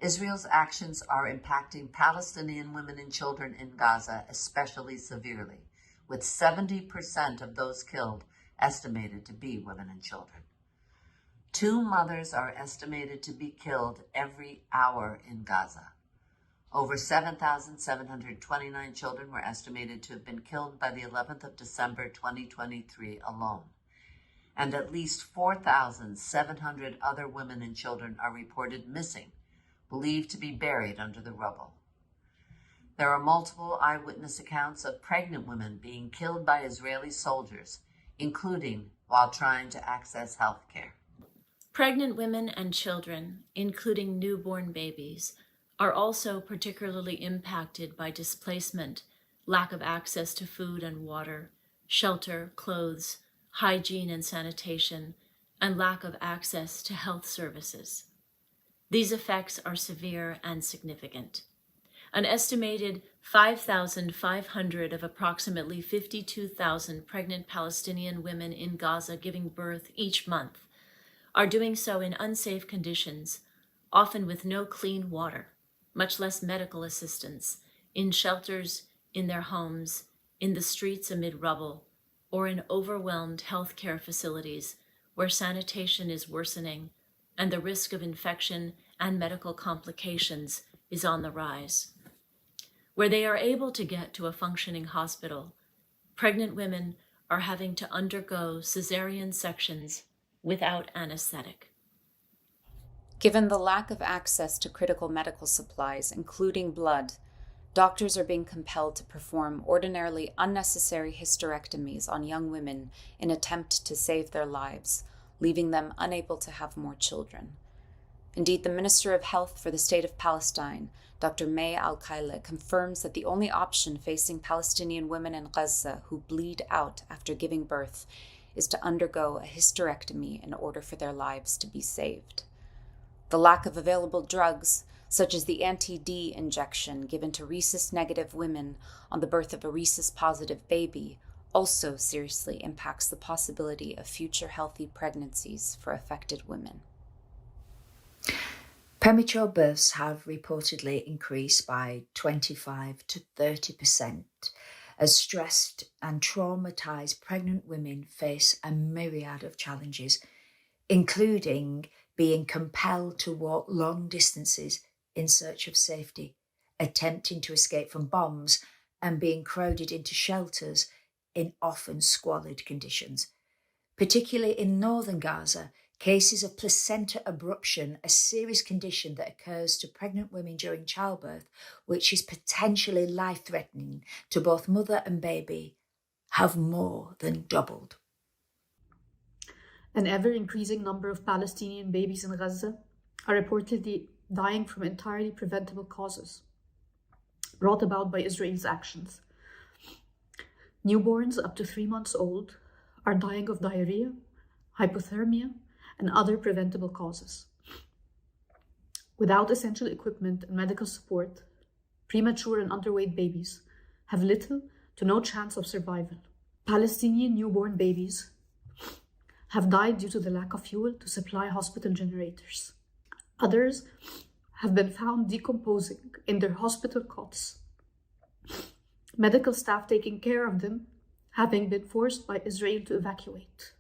Israel's actions are impacting Palestinian women and children in Gaza especially severely, with 70% of those killed estimated to be women and children. 2 mothers are estimated to be killed every hour in Gaza. Over 7,729 children were estimated to have been killed by the 11th of December 2023 alone, and at least 4,700 other women and children are reported missing, believed to be buried under the rubble. There are multiple eyewitness accounts of pregnant women being killed by Israeli soldiers, including while trying to access health care. Pregnant women and children, including newborn babies, are also particularly impacted by displacement, lack of access to food and water, shelter, clothes, hygiene and sanitation, and lack of access to health services. These effects are severe and significant. An estimated 5,500 of approximately 52,000 pregnant Palestinian women in Gaza giving birth each month are doing so in unsafe conditions, often with no clean water, much less medical assistance, in shelters, in their homes, in the streets amid rubble, or in overwhelmed healthcare facilities where sanitation is worsening and the risk of infection and medical complications is on the rise. Where they are able to get to a functioning hospital, pregnant women are having to undergo cesarean sections without anesthetic. Given the lack of access to critical medical supplies, including blood, doctors are being compelled to perform ordinarily unnecessary hysterectomies on young women in an attempt to save their lives, leaving them unable to have more children. Indeed, the Minister of Health for the State of Palestine, Dr. Aida El-Kashef, confirms that the only option facing Palestinian women in Gaza who bleed out after giving birth is to undergo a hysterectomy in order for their lives to be saved. The lack of available drugs, such as the anti-D injection given to rhesus-negative women on the birth of a rhesus-positive baby, also seriously impacts the possibility of future healthy pregnancies for affected women. Premature births have reportedly increased by 25 to 30%, as stressed and traumatized pregnant women face a myriad of challenges, including being compelled to walk long distances in search of safety, attempting to escape from bombs, and being crowded into shelters in often squalid conditions. Particularly in northern Gaza, cases of placenta abruption, a serious condition that occurs to pregnant women during childbirth, which is potentially life-threatening to both mother and baby, have more than doubled. An ever-increasing number of Palestinian babies in Gaza are reportedly dying from entirely preventable causes brought about by Israel's actions. Newborns up to 3 months old are dying of diarrhea, hypothermia, and other preventable causes. Without essential equipment and medical support, premature and underweight babies have little to no chance of survival. Palestinian newborn babies have died due to the lack of fuel to supply hospital generators. Others have been found decomposing in their hospital cots. Medical staff taking care of them having been forced by Israel to evacuate.